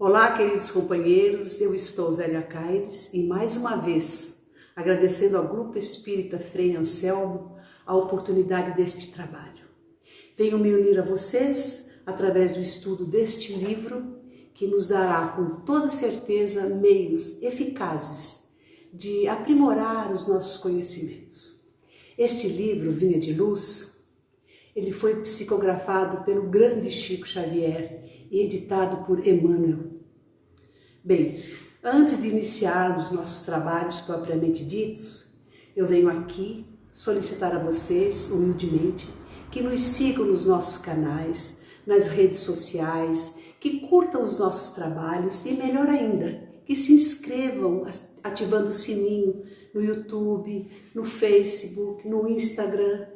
Olá, queridos companheiros, eu estou Zélia Caires e mais uma vez agradecendo ao Grupo Espírita Frei Anselmo a oportunidade deste trabalho. Venho me unir a vocês através do estudo deste livro que nos dará com toda certeza meios eficazes de aprimorar os nossos conhecimentos. Este livro, Vinha de Luz, ele foi psicografado pelo grande Chico Xavier e editado por Emmanuel. Bem, antes de iniciarmos nossos trabalhos propriamente ditos, eu venho aqui solicitar a vocês, humildemente, que nos sigam nos nossos canais, nas redes sociais, que curtam os nossos trabalhos e, melhor ainda, que se inscrevam ativando o sininho no YouTube, no Facebook, no Instagram,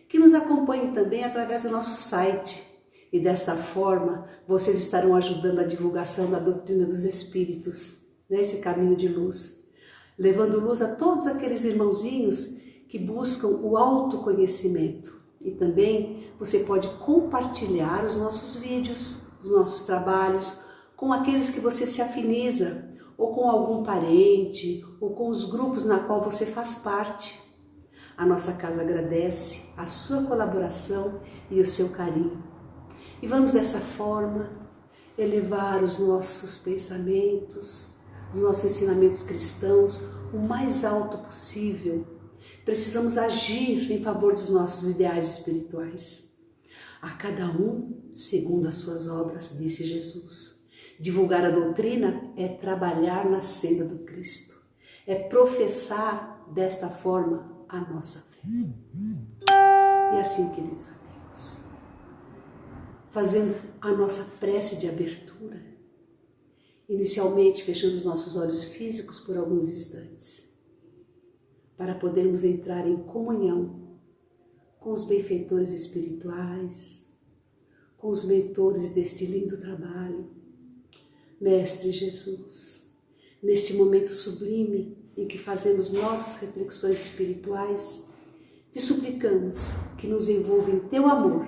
que nos acompanhem também através do nosso site. E dessa forma, vocês estarão ajudando a divulgação da doutrina dos Espíritos, nesse caminho de luz, levando luz a todos aqueles irmãozinhos que buscam o autoconhecimento. E também você pode compartilhar os nossos vídeos, os nossos trabalhos, com aqueles que você se afiniza, ou com algum parente, ou com os grupos na qual você faz parte. A nossa casa agradece a sua colaboração e o seu carinho. E vamos dessa forma elevar os nossos pensamentos, os nossos ensinamentos cristãos o mais alto possível. Precisamos agir em favor dos nossos ideais espirituais. A cada um segundo as suas obras, disse Jesus. Divulgar a doutrina é trabalhar na senda do Cristo. É professar desta forma a nossa fé. E assim, queridos amigos, fazendo a nossa prece de abertura, inicialmente fechando os nossos olhos físicos por alguns instantes, para podermos entrar em comunhão com os benfeitores espirituais, com os mentores deste lindo trabalho. Mestre Jesus, neste momento sublime em que fazemos nossas reflexões espirituais, te suplicamos que nos envolva em teu amor,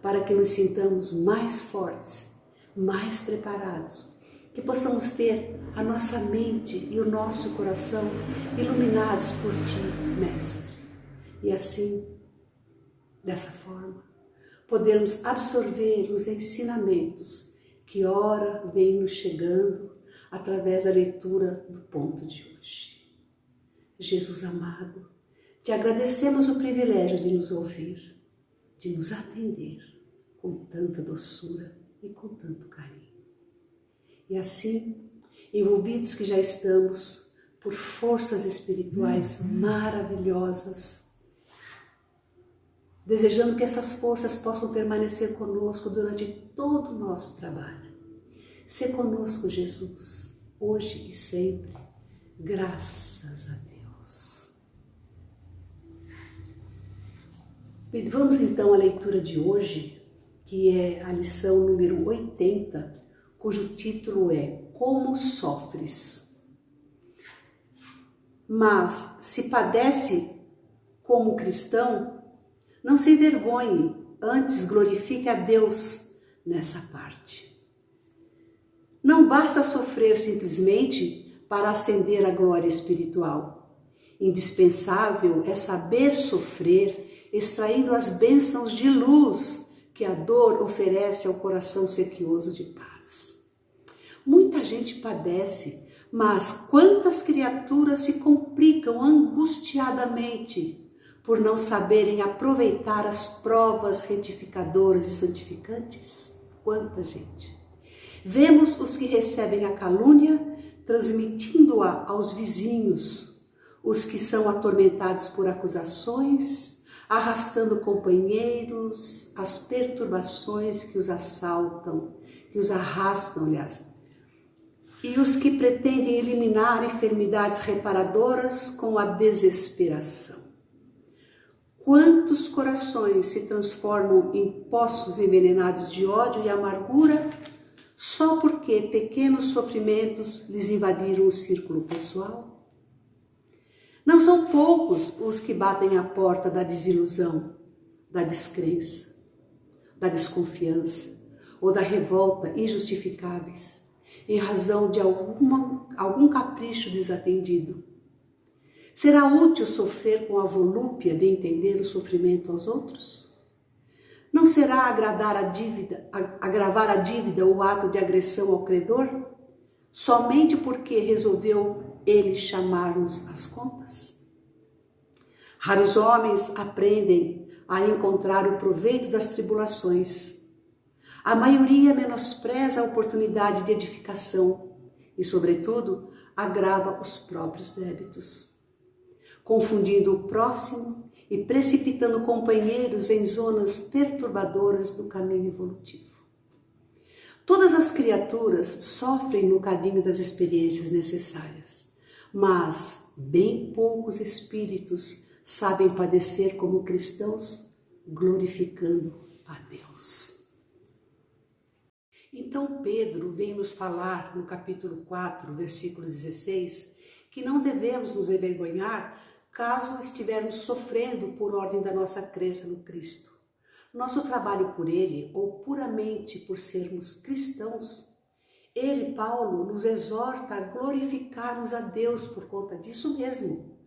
para que nos sintamos mais fortes, mais preparados, que possamos ter a nossa mente e o nosso coração iluminados por ti, Mestre. E assim, dessa forma, podermos absorver os ensinamentos que ora vêm nos chegando através da leitura do ponto de hoje. Jesus amado, te agradecemos o privilégio de nos ouvir, de nos atender com tanta doçura e com tanto carinho. E assim, envolvidos que já estamos por forças espirituais maravilhosas, desejando que essas forças possam permanecer conosco durante todo o nosso trabalho. Sê conosco, Jesus, hoje e sempre, graças a Deus. Bem, vamos então à leitura de hoje, que é a lição número 80, cujo título é Como Sofres? Mas, se padece como cristão, não se envergonhe, antes glorifique a Deus nessa parte. Não basta sofrer simplesmente para ascender à glória espiritual. Indispensável é saber sofrer, extraindo as bênçãos de luz que a dor oferece ao coração sequioso de paz. Muita gente padece, mas quantas criaturas se complicam angustiadamente por não saberem aproveitar as provas retificadoras e santificantes? Quanta gente! Vemos os que recebem a calúnia, transmitindo-a aos vizinhos, os que são atormentados por acusações, arrastando companheiros, as perturbações que os assaltam, que os arrastam, aliás, e os que pretendem eliminar enfermidades reparadoras com a desesperação. Quantos corações se transformam em poços envenenados de ódio e amargura só porque pequenos sofrimentos lhes invadiram o círculo pessoal? Não são poucos os que batem à porta da desilusão, da descrença, da desconfiança ou da revolta injustificáveis, em razão de algum capricho desatendido? Será útil sofrer com a volúpia de entender o sofrimento aos outros? Não será agravar a dívida o ato de agressão ao credor, somente porque resolveu ele chamar-nos às contas? Raros homens aprendem a encontrar o proveito das tribulações. A maioria menospreza a oportunidade de edificação e, sobretudo, agrava os próprios débitos, confundindo o próximo e precipitando companheiros em zonas perturbadoras do caminho evolutivo. Todas as criaturas sofrem no cadinho das experiências necessárias, mas bem poucos espíritos sabem padecer como cristãos, glorificando a Deus. Então Pedro vem nos falar no capítulo 4, versículo 16, que não devemos nos envergonhar caso estivermos sofrendo por ordem da nossa crença no Cristo. Nosso trabalho por Ele, ou puramente por sermos cristãos, Ele, Paulo, nos exorta a glorificarmos a Deus por conta disso mesmo.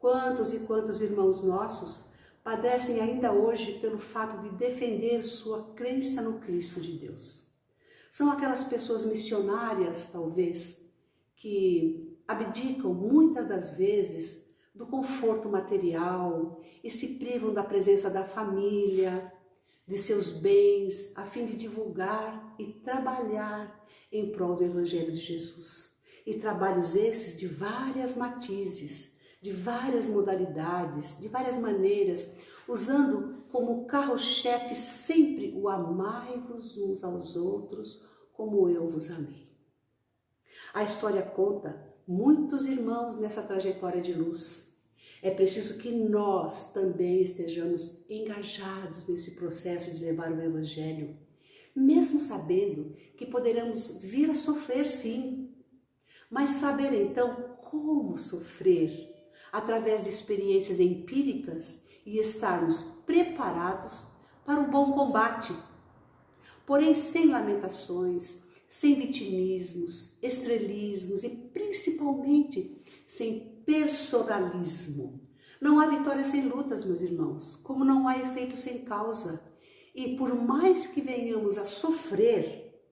Quantos e quantos irmãos nossos padecem ainda hoje pelo fato de defender sua crença no Cristo de Deus? São aquelas pessoas missionárias, talvez, que abdicam muitas das vezes do conforto material e se privam da presença da família, de seus bens, a fim de divulgar e trabalhar em prol do Evangelho de Jesus. E trabalhos esses de várias matizes, de várias modalidades, de várias maneiras, usando como carro-chefe sempre o amai-vos uns aos outros como eu vos amei. A história conta muitos irmãos nessa trajetória de luz. É preciso que nós também estejamos engajados nesse processo de levar o Evangelho, mesmo sabendo que poderemos vir a sofrer sim, mas saber então como sofrer através de experiências empíricas e estarmos preparados para o bom combate, porém sem lamentações, sem vitimismos, estrelismos e principalmente sem personalismo. Não há vitória sem lutas, meus irmãos, como não há efeito sem causa. E por mais que venhamos a sofrer,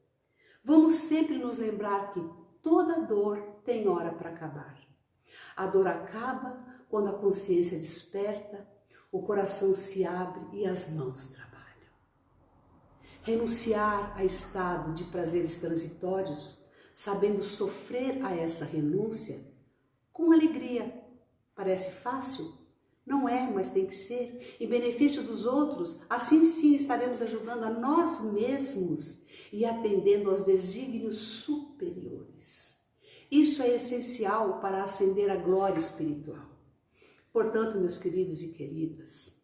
vamos sempre nos lembrar que toda dor tem hora para acabar. A dor acaba quando a consciência desperta, o coração se abre e as mãos trabalham. Renunciar a estado de prazeres transitórios, sabendo sofrer a essa renúncia, com alegria. Parece fácil? Não é, mas tem que ser. Em benefício dos outros, assim sim estaremos ajudando a nós mesmos e atendendo aos desígnios superiores. Isso é essencial para ascender à glória espiritual. Portanto, meus queridos e queridas,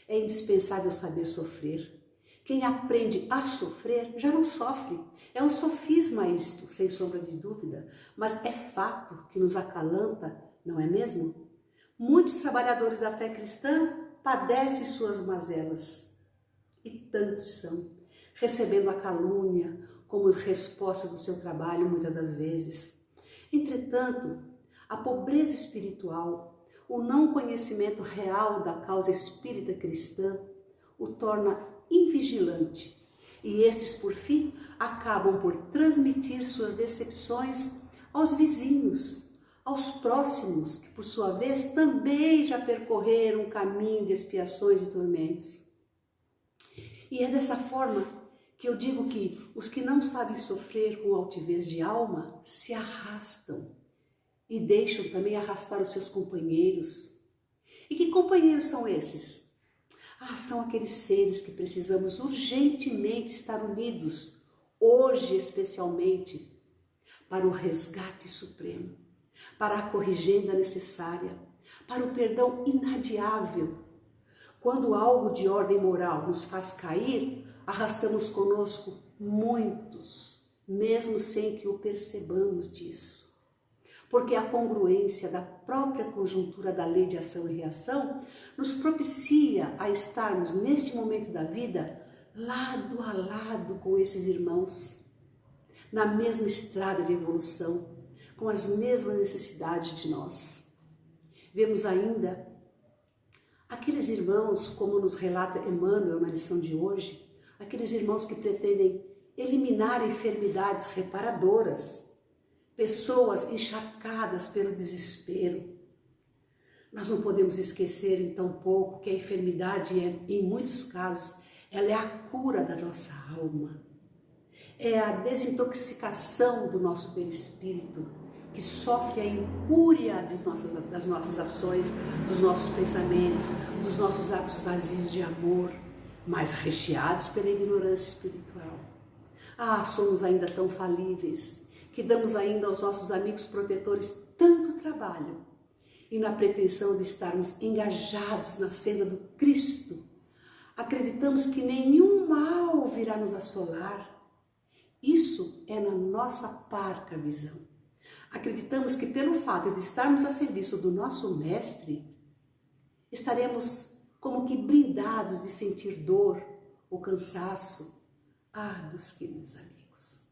é indispensável saber sofrer. Quem aprende a sofrer já não sofre. É um sofisma isto, sem sombra de dúvida, mas é fato que nos acalanta, não é mesmo? Muitos trabalhadores da fé cristã padecem suas mazelas, e tantos são, recebendo a calúnia como respostas do seu trabalho muitas das vezes. Entretanto, a pobreza espiritual, o não conhecimento real da causa espírita cristã, o torna invigilante, e estes, por fim, acabam por transmitir suas decepções aos vizinhos, aos próximos, que por sua vez também já percorreram um caminho de expiações e tormentos. E é dessa forma que eu digo que os que não sabem sofrer com altivez de alma se arrastam e deixam também arrastar os seus companheiros. E que companheiros são esses? São aqueles seres que precisamos urgentemente estar unidos, hoje especialmente, para o resgate supremo, para a corrigenda necessária, para o perdão inadiável. Quando algo de ordem moral nos faz cair, arrastamos conosco muitos, mesmo sem que o percebamos disso. Porque a congruência da própria conjuntura da lei de ação e reação nos propicia a estarmos neste momento da vida lado a lado com esses irmãos. na mesma estrada de evolução, com as mesmas necessidades de nós. Vemos ainda aqueles irmãos, como nos relata Emmanuel na lição de hoje, aqueles irmãos que pretendem eliminar enfermidades reparadoras, pessoas encharcadas pelo desespero. Nós não podemos esquecer em tão pouco que a enfermidade em muitos casos, ela é a cura da nossa alma. É a desintoxicação do nosso perispírito, que sofre a incúria das nossas ações, dos nossos pensamentos, dos nossos atos vazios de amor, mas recheados pela ignorância espiritual. Somos ainda tão falíveis, que damos ainda aos nossos amigos protetores tanto trabalho, e na pretensão de estarmos engajados na senda do Cristo, acreditamos que nenhum mal virá nos assolar. Isso é na nossa parca visão. Acreditamos que pelo fato de estarmos a serviço do nosso Mestre, estaremos como que blindados de sentir dor ou cansaço. Meus queridos amigos,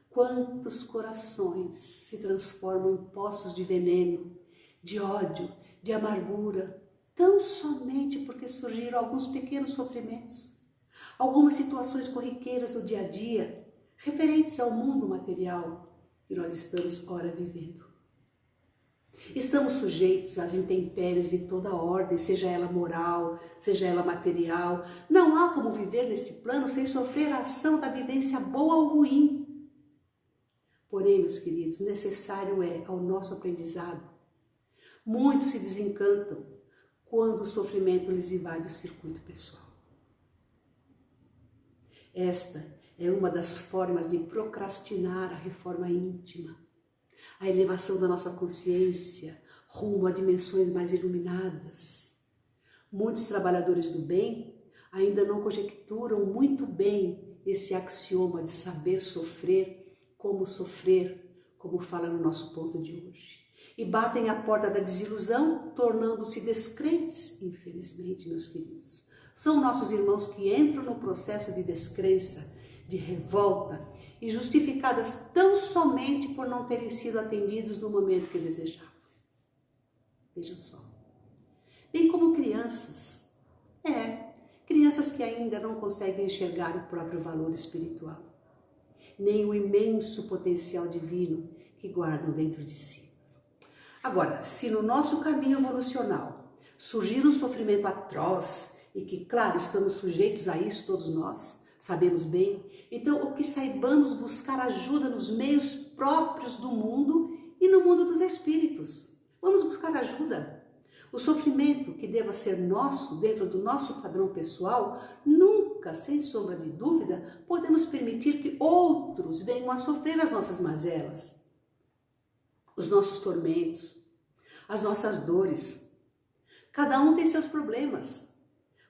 quantos corações se transformam em poços de veneno, de ódio, de amargura, tão somente porque surgiram alguns pequenos sofrimentos, algumas situações corriqueiras do dia a dia, referentes ao mundo material que nós estamos ora vivendo. Estamos sujeitos às intempéries de toda ordem, seja ela moral, seja ela material. Não há como viver neste plano sem sofrer a ação da vivência boa ou ruim. Porém, meus queridos, necessário é ao nosso aprendizado. Muitos se desencantam quando o sofrimento lhes invade o circuito pessoal. Esta é uma das formas de procrastinar a reforma íntima, a elevação da nossa consciência rumo a dimensões mais iluminadas. Muitos trabalhadores do bem ainda não conjecturam muito bem esse axioma de saber sofrer, como fala no nosso ponto de hoje. E batem a porta da desilusão, tornando-se descrentes, infelizmente, meus queridos. São nossos irmãos que entram no processo de descrença, de revolta, e justificadas tão somente por não terem sido atendidos no momento que desejavam. Vejam só. Bem como crianças. Crianças que ainda não conseguem enxergar o próprio valor espiritual, nem o imenso potencial divino que guardam dentro de si. Agora, se no nosso caminho evolucional surgir um sofrimento atroz, e que, claro, estamos sujeitos a isso todos nós, sabemos bem, então o que saibamos buscar ajuda nos meios próprios do mundo e no mundo dos espíritos. Vamos buscar ajuda. O sofrimento que deva ser nosso, dentro do nosso padrão pessoal, nunca, sem sombra de dúvida, podemos permitir que outros venham a sofrer as nossas mazelas, os nossos tormentos, as nossas dores. Cada um tem seus problemas.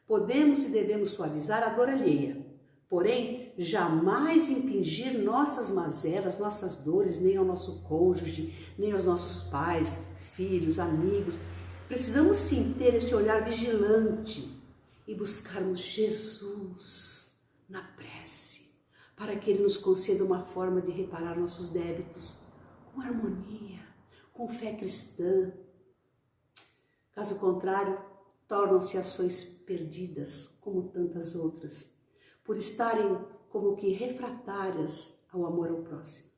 Podemos e devemos suavizar a dor alheia, porém, jamais impingir nossas mazelas, nossas dores, nem ao nosso cônjuge, nem aos nossos pais, filhos, amigos. Precisamos sim ter este olhar vigilante e buscarmos Jesus na prece, para que Ele nos conceda uma forma de reparar nossos débitos com harmonia, com fé cristã. Caso contrário, tornam-se ações perdidas, como tantas outras, por estarem como que refratárias ao amor ao próximo.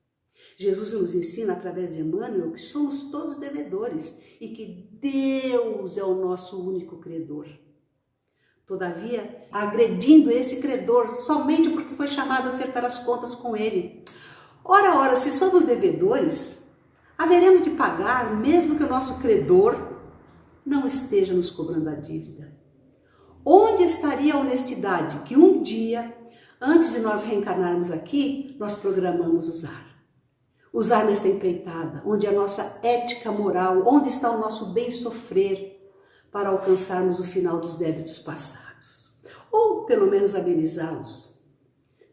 Jesus nos ensina através de Emmanuel que somos todos devedores e que Deus é o nosso único credor. Todavia, agredindo esse credor somente porque foi chamado a acertar as contas com ele. Ora, se somos devedores, haveremos de pagar mesmo que o nosso credor não esteja nos cobrando a dívida. Onde estaria a honestidade que um dia, antes de nós reencarnarmos aqui, nós programamos usar? Usar nesta empreitada, onde a nossa ética moral, onde está o nosso bem sofrer, para alcançarmos o final dos débitos passados, ou pelo menos amenizá-los.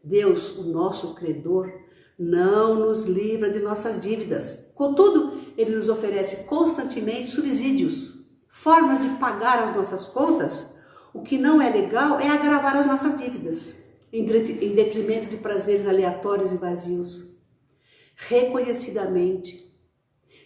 Deus, o nosso credor, não nos livra de nossas dívidas. Contudo, Ele nos oferece constantemente subsídios, formas de pagar as nossas contas. O que não é legal é agravar as nossas dívidas, em detrimento de prazeres aleatórios e vazios. reconhecidamente,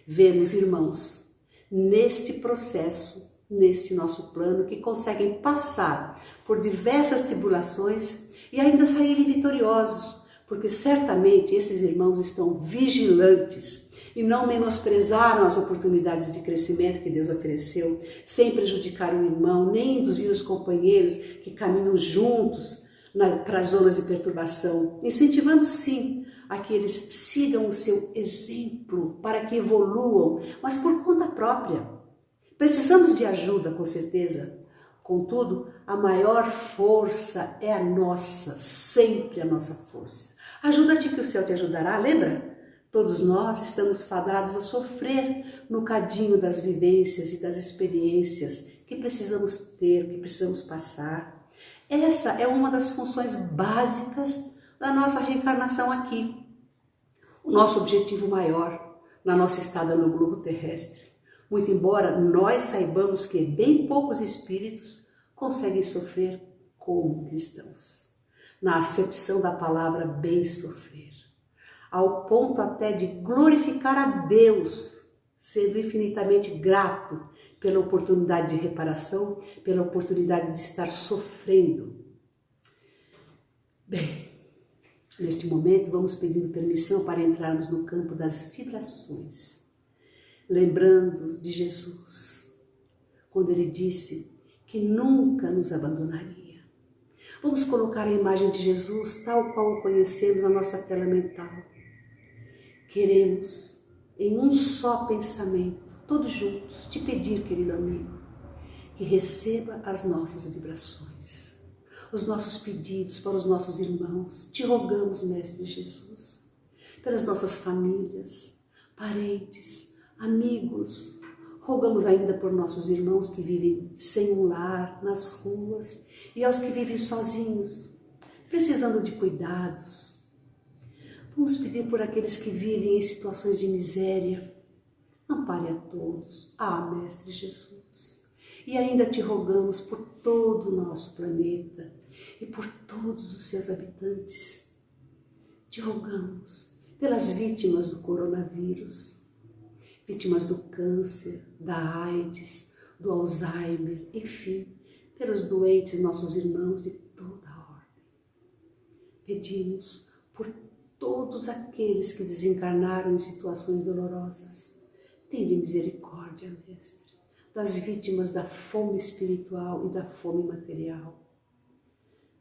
vemos irmãos neste processo, neste nosso plano, que conseguem passar por diversas tribulações e ainda saírem vitoriosos, porque certamente esses irmãos estão vigilantes e não menosprezaram as oportunidades de crescimento que Deus ofereceu, sem prejudicar o irmão, nem induzir os companheiros que caminham juntos para as zonas de perturbação, incentivando sim a que eles sigam o seu exemplo para que evoluam, mas por conta própria. Precisamos de ajuda, com certeza. Contudo, a maior força é a nossa, sempre a nossa força. Ajuda-te que o céu te ajudará, lembra? Todos nós estamos fadados a sofrer no cadinho das vivências e das experiências que precisamos ter, que precisamos passar. Essa é uma das funções básicas da nossa reencarnação aqui. O nosso objetivo maior na nossa estada no globo terrestre. Muito embora nós saibamos que bem poucos espíritos conseguem sofrer como cristãos. Na acepção da palavra bem sofrer. Ao ponto até de glorificar a Deus, sendo infinitamente grato pela oportunidade de reparação, pela oportunidade de estar sofrendo. Bem, neste momento vamos pedindo permissão para entrarmos no campo das vibrações, lembrando de Jesus, quando ele disse que nunca nos abandonaria. Vamos colocar a imagem de Jesus tal qual o conhecemos na nossa tela mental. Queremos, em um só pensamento, todos juntos, te pedir, querido amigo, que receba as nossas vibrações, os nossos pedidos para os nossos irmãos. Te rogamos, Mestre Jesus, pelas nossas famílias, parentes, amigos. Rogamos ainda por nossos irmãos que vivem sem um lar, nas ruas, e aos que vivem sozinhos, precisando de cuidados. Vamos pedir por aqueles que vivem em situações de miséria. Ampare a todos, Mestre Jesus. E ainda te rogamos por todo o nosso planeta e por todos os seus habitantes. Te rogamos pelas vítimas do coronavírus, vítimas do câncer, da AIDS, do Alzheimer, enfim, pelos doentes, nossos irmãos de toda a ordem. Pedimos por todos aqueles que desencarnaram em situações dolorosas. Tende misericórdia, Mestre, das vítimas da fome espiritual e da fome material.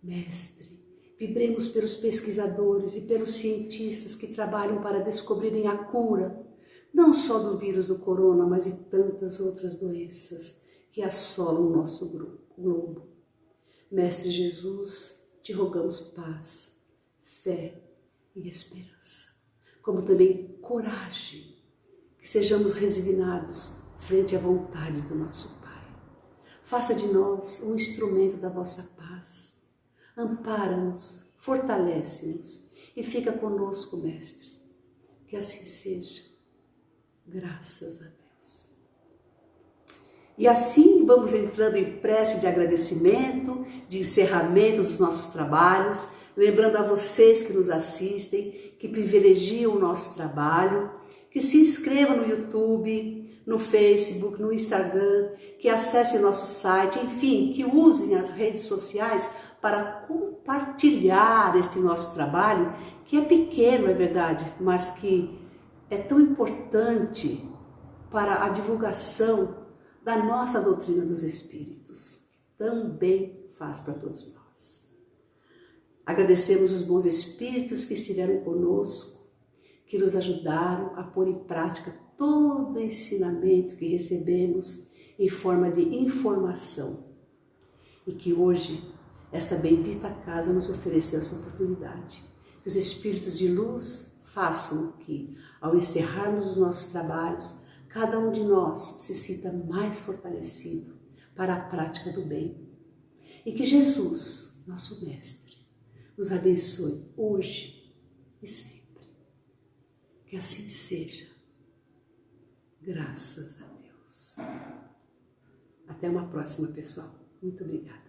Mestre, vibremos pelos pesquisadores e pelos cientistas que trabalham para descobrirem a cura, não só do vírus do corona, mas de tantas outras doenças que assolam o nosso globo. Mestre Jesus, te rogamos paz, fé e esperança, como também coragem, que sejamos resignados frente à vontade do nosso Pai. Faça de nós um instrumento da vossa paz. Ampara-nos, fortalece-nos e fica conosco, Mestre. Que assim seja. Graças a Deus. E assim vamos entrando em prece de agradecimento, de encerramento dos nossos trabalhos, lembrando a vocês que nos assistem, que privilegiam o nosso trabalho, que se inscrevam no YouTube, no Facebook, no Instagram, que acessem nosso site, enfim, que usem as redes sociais para compartilhar este nosso trabalho, que é pequeno, é verdade, mas que é tão importante para a divulgação da nossa doutrina dos Espíritos. Também faz para todos nós. Agradecemos os bons Espíritos que estiveram conosco, que nos ajudaram a pôr em prática todo o ensinamento que recebemos em forma de informação. E que hoje esta bendita casa nos ofereceu essa oportunidade. Que os Espíritos de luz façam que, ao encerrarmos os nossos trabalhos, cada um de nós se sinta mais fortalecido para a prática do bem. E que Jesus, nosso Mestre, nos abençoe hoje e sempre. Que assim seja. Graças a Deus. Até uma próxima, pessoal. Muito obrigada.